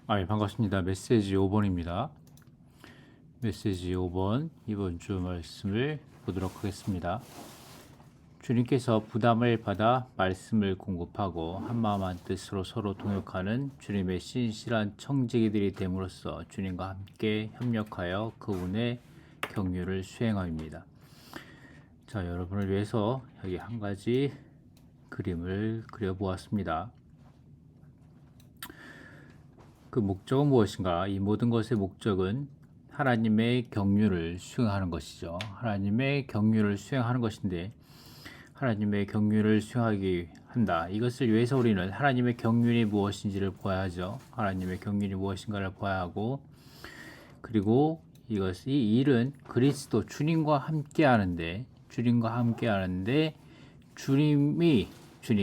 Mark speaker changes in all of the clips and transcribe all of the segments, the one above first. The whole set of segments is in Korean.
Speaker 1: 반갑습니다. 메시지 5번입니다. 메시지 5번 이번 주 말씀을 보도록 하겠습니다. 주님께서 부담을 받아 말씀을 공급하고 한마음 한뜻으로 서로 동역하는 주님의 신실한 청지기들이 됨으로써 주님과 함께 협력하여 그분의 경륜을 수행함입니다. 자, 여러분을 위해서 여기 한 가지 그림을 그려보았습니다. 그 목적은 무엇인가? 이 모든 것의 목적은 하나님의 경륜을 수행하는 것이죠. 하나님의 경륜을 수행하는 것인데 하나님의 경륜을 수행하기 한다. 이것을 위해서 우리는 하나님의 경륜이 무엇인지를 보아야 하죠. 하나님의 경륜이 무엇인가를 보아야 하고, 그리고 이 일은 그리스도 주님과 함께 하는데 주님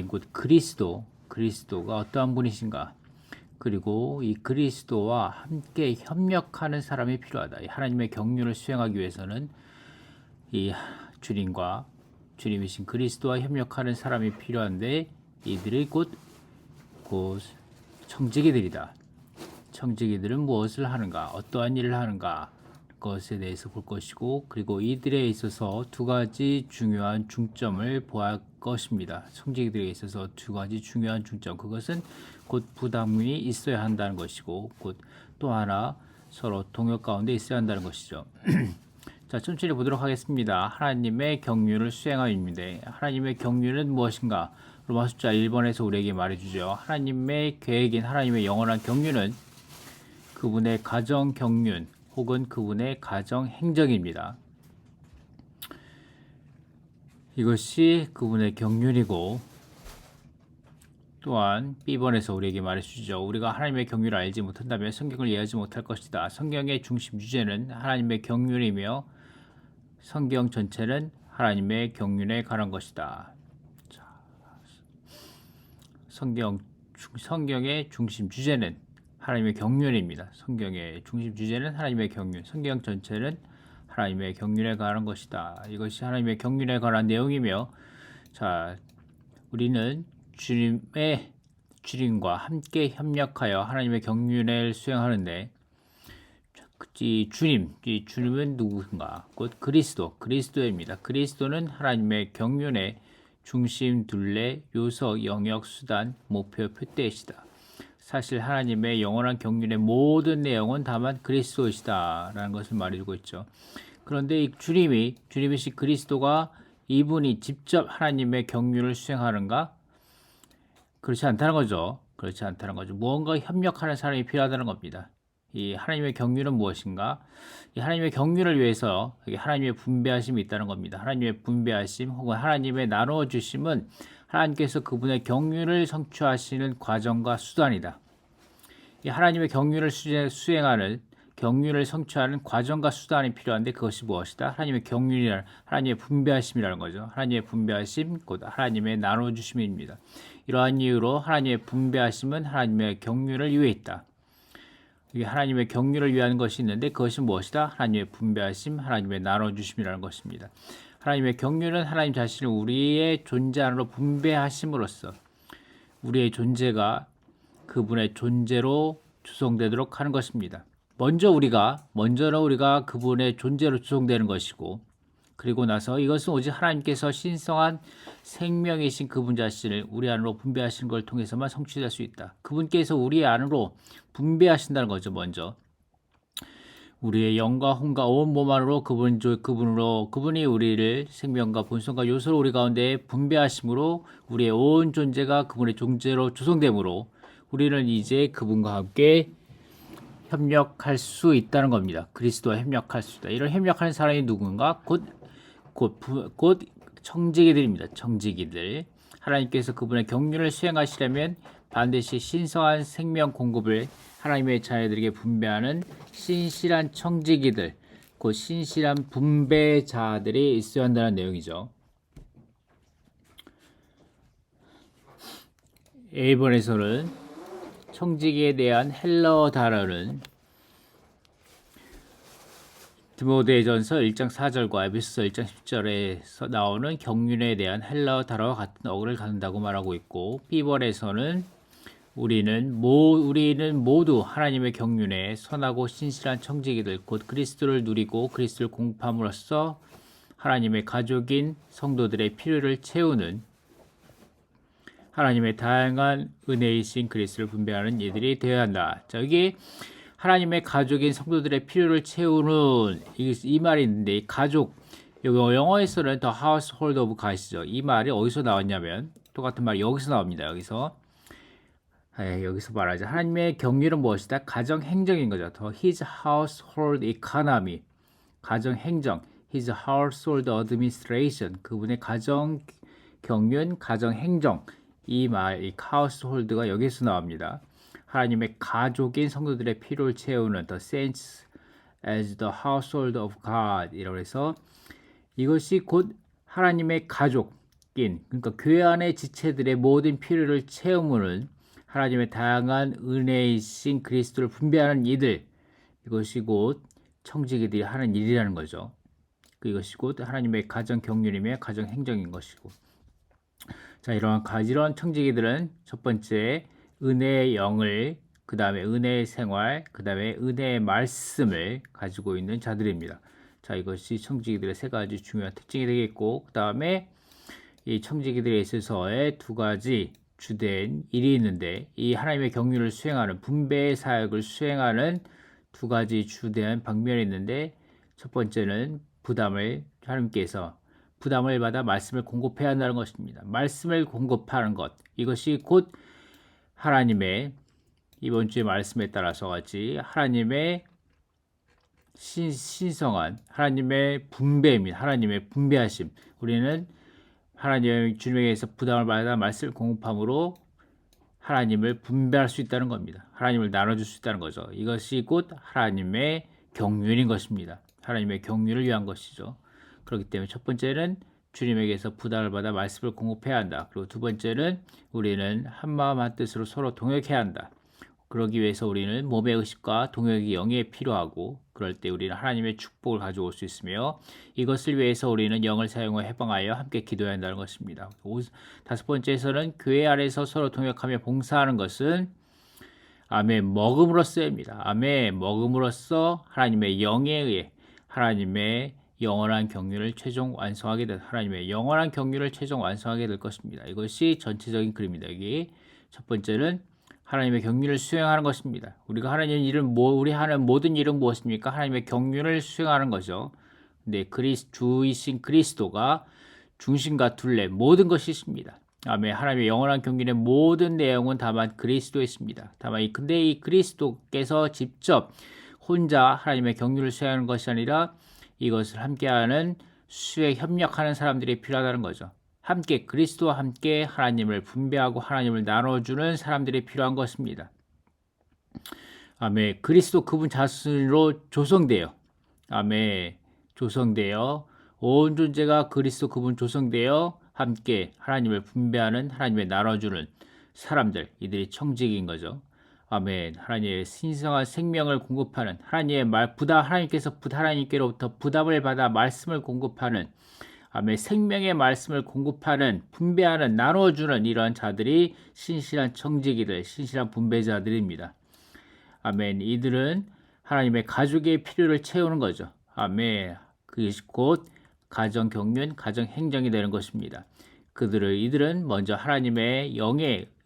Speaker 1: 곧 그리스도가 어떠한 분이신가? 그리고 이 그리스도와 함께 협력하는 사람이 필요하다. 하나님의 경륜을 수행하기 위해서는 이 주님이신 그리스도와 협력하는 사람이 필요한데, 이들이 곧 청지기들이다. 청지기들은 무엇을 하는가, 어떠한 일을 하는가, 것에 대해서 볼 것이고, 그리고 이들에 있어서 두 가지 중요한 중점을 보아야 것입니다. 청지기들에 있어서 두 가지 중요한 중점, 그것은 곧 부담이 있어야 한다는 것이고, 곧 또 하나 서로 동역 가운데 있어야 한다는 것이죠. 자, 천천히 보도록 하겠습니다. 하나님의 경륜을 수행함입니다. 하나님의 경륜은 무엇인가? 로마 숫자 1번에서 우리에게 말해주죠. 하나님의 계획인 하나님의 영원한 경륜은 그분의 가정 경륜 혹은 그분의 가정 행적입니다. 이것이 그분의 경륜이고, 또한 B번에서 우리에게 말해주죠. 우리가 하나님의 경륜을 알지 못한다면 성경을 이해하지 못할 것이다. 성경의 중심 주제는 하나님의 경륜이며 성경 전체는 하나님의 경륜에 관한 것이다. 자, 성경의 중심 주제는 하나님의 경륜입니다. 성경의 중심 주제는 하나님의 경륜, 성경 전체는 하나님의 경륜에 관한 것이다. 이것이 하나님의 경륜에 관한 내용이며, 자, 우리는 주님과 함께 협력하여 하나님의 경륜을 수행하는데, 이 주님은 누구인가? 곧 그리스도입니다. 그리스도는 하나님의 경륜의 중심, 둘레, 요소, 영역, 수단, 목표, 표대이시다. 사실 하나님의 영원한 경륜의 모든 내용은 다만 그리스도이시다라는 것을 말해주고 있죠. 그런데 이 주님이신 그리스도가 이분이 직접 하나님의 경륜을 수행하는가? 그렇지 않다는 거죠. 무언가 협력하는 사람이 필요하다는 겁니다. 이 하나님의 경륜은 무엇인가? 이 하나님의 경륜을 위해서 하나님의 분배하심이 있다는 겁니다. 하나님의 분배하심 혹은 하나님의 나누어 주심은 하나님께서 그분의 경륜을 성취하시는 과정과 수단이다. 이 하나님의 경륜을 경륜을 성취하는 과정과 수단이 필요한데, 그것이 무엇이다? 하나님의 경륜이란 하나님의 분배하심이라는 거죠. 하나님의 분배하심, 곧 하나님의 나누어 주심입니다. 이러한 이유로 하나님의 분배하심은 하나님의 경륜을 위해 있다. 이게 하나님의 경륜을 위한 것이 있는데, 그것이 무엇이다? 하나님의 분배하심, 하나님의 나눠주심이라는 것입니다. 하나님의 경륜은 하나님 자신을 우리의 존재 안으로 분배하심으로써 우리의 존재가 그분의 존재로 구성되도록 하는 것입니다. 먼저는 우리가 그분의 존재로 구성되는 것이고, 그리고 나서 이것은 오직 하나님께서 신성한 생명이신 그분 자신을 우리 안으로 분배하시는 걸 통해서만 성취될 수 있다. 그분께서 우리 안으로 분배하신다는 거죠. 먼저 우리의 영과 혼과 온 몸 안으로 그분이 우리를 생명과 본성과 요소로 우리 가운데 분배하심으로 우리의 온 존재가 그분의 존재로 조성되므로 우리는 이제 그분과 함께 협력할 수 있다는 겁니다. 그리스도와 협력할 수 있다. 이런 협력하는 사람이 누군가? 곧 청지기들입니다. 청지기들. 하나님께서 그분의 경륜을 수행하시려면 반드시 신성한 생명 공급을 하나님의 자녀들에게 분배하는 신실한 청지기들, 곧 신실한 분배자들이 있어야 한다는 내용이죠. A번에서는 청지기에 대한 헬러 단어는 디모데전서 1장 4절과 에베소서 1장 10절에서 나오는 경륜에 대한 헬라어 단어와 같은 어구를 갖는다고 말하고 있고, B번에서는 우리는 모두 하나님의 경륜에 선하고 신실한 청지기들 곧 그리스도를 누리고 그리스도를 공급함으로써 하나님의 가족인 성도들의 필요를 채우는 하나님의 다양한 은혜이신 그리스도를 분배하는 이들이 되어야 한다. 자, 여기 하나님의 가족인 성도들의 필요를 채우는 이 말이 있는데 이 가족 여기 영어에서는 the household of God이죠. 이 말이 어디서 나왔냐면 똑같은 말이 여기서 나옵니다. 여기서 말하자. 하나님의 경륜은 무엇이다? 가정 행정인 거죠. His household economy. 가정 행정. His household administration. 그분의 가정 경륜, 가정 행정. 이 household가 여기서 나옵니다. 하나님의 가족인 성도들의 필요를 채우는 the saints as the household of God 이라고 해서 이것이 곧 하나님의 가족인 그러니까 교회 안의 지체들의 모든 필요를 채우는 하나님의 다양한 은혜이신 그리스도를 분배하는 이들 이것이 곧 청지기들이 하는 일이라는 거죠. 이것이 곧 하나님의 가정 경륜이며 가정 행정인 것이고 자 이런 청지기들은 첫 번째 은혜의 영을 그 다음에 은혜의 생활 그 다음에 은혜의 말씀을 가지고 있는 자들입니다. 자 이것이 청지기들의 세 가지 중요한 특징이 되겠고 그 다음에 이 청지기들에 있어서의 두 가지 주된 일이 있는데 이 하나님의 경륜을 수행하는 분배의 사역을 수행하는 두 가지 주된 방면이 있는데 첫 번째는 하나님께서 부담을 받아 말씀을 공급해야 한다는 것입니다. 말씀을 공급하는 것 이것이 곧 하나님의 이번 주의 말씀에 따라서 같이 하나님의 신성한 하나님의 분배입니다. 하나님의 분배하심 우리는 하나님의 주님에게서 부담을 받아 말씀을 공급함으로 하나님을 분배할 수 있다는 겁니다. 하나님을 나눠줄 수 있다는 거죠. 이것이 곧 하나님의 경륜인 것입니다. 하나님의 경륜을 위한 것이죠. 그렇기 때문에 첫 번째는 주님에게서 부담을 받아 말씀을 공급해야 한다. 그리고 두 번째는 우리는 한마음 한뜻으로 서로 동역해야 한다. 그러기 위해서 우리는 몸의 의식과 동역의 영이 필요하고 그럴 때 우리는 하나님의 축복을 가져올 수 있으며 이것을 위해서 우리는 영을 사용하여 해방하여 함께 기도해야 한다는 것입니다. 다섯 번째에서는 교회 안에서 서로 동역하며 봉사하는 것은 아멘 먹음으로써입니다. 아멘 먹음으로써 하나님의 영에 의해 하나님의 영원한 경륜을 최종 완성하게 될 것입니다. 이것이 전체적인 그림입니다. 여기 첫 번째는 하나님의 경륜을 수행하는 것입니다. 우리 하는 모든 일은 무엇입니까? 하나님의 경륜을 수행하는 거죠. 근데 주이신 그리스도가 중심과 둘레 모든 것이 있습니다. 아멘. 하나님의 영원한 경륜의 모든 내용은 다만 그리스도에 있습니다. 근데 이 그리스도께서 직접 혼자 하나님의 경륜을 수행하는 것이 아니라 이것을 함께하는 협력하는 사람들이 필요하다는 거죠. 그리스도와 함께 하나님을 분배하고 하나님을 나눠주는 사람들이 필요한 것입니다. 아멘. 그리스도 그분 자신으로 조성되어 온 존재가 그리스도 그분 조성되어 함께 하나님을 분배하는 하나님의 나눠주는 사람들 이들이 청지기인 거죠. 아멘. 하나님의 신성한 생명을 공급하는 하나님께로부터 부담을 받아 말씀을 공급하는 아멘. 생명의 말씀을 공급하는 분배하는 나눠주는 이러한 자들이 신실한 청지기들 신실한 분배자들입니다. 아멘. 이들은 하나님의 가족의 필요를 채우는 거죠. 아멘. 그것이 곧 가정 경륜, 가정 행정이 되는 것입니다. 이들은 먼저 하나님의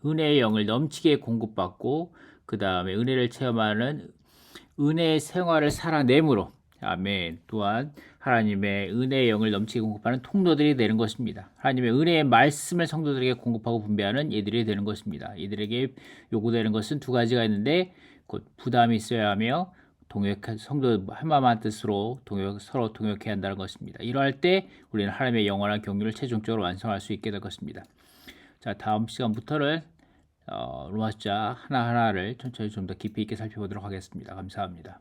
Speaker 1: 은혜의 영을 넘치게 공급받고 그 다음에 은혜를 체험하는 은혜의 생활을 살아내므로 아멘. 또한 하나님의 은혜의 영을 넘치게 공급하는 통로들이 되는 것입니다. 하나님의 은혜의 말씀을 성도들에게 공급하고 분배하는 이들이 되는 것입니다. 이들에게 요구되는 것은 두 가지가 있는데 곧 부담이 있어야 하며 성도 한마음 한뜻으로 서로 동역해야 한다는 것입니다. 이러할 때 우리는 하나님의 영원한 경륜을 최종적으로 완성할 수 있게 될 것입니다. 자, 다음 시간부터는 로마 숫자 하나하나를 천천히 좀 더 깊이 있게 살펴보도록 하겠습니다. 감사합니다.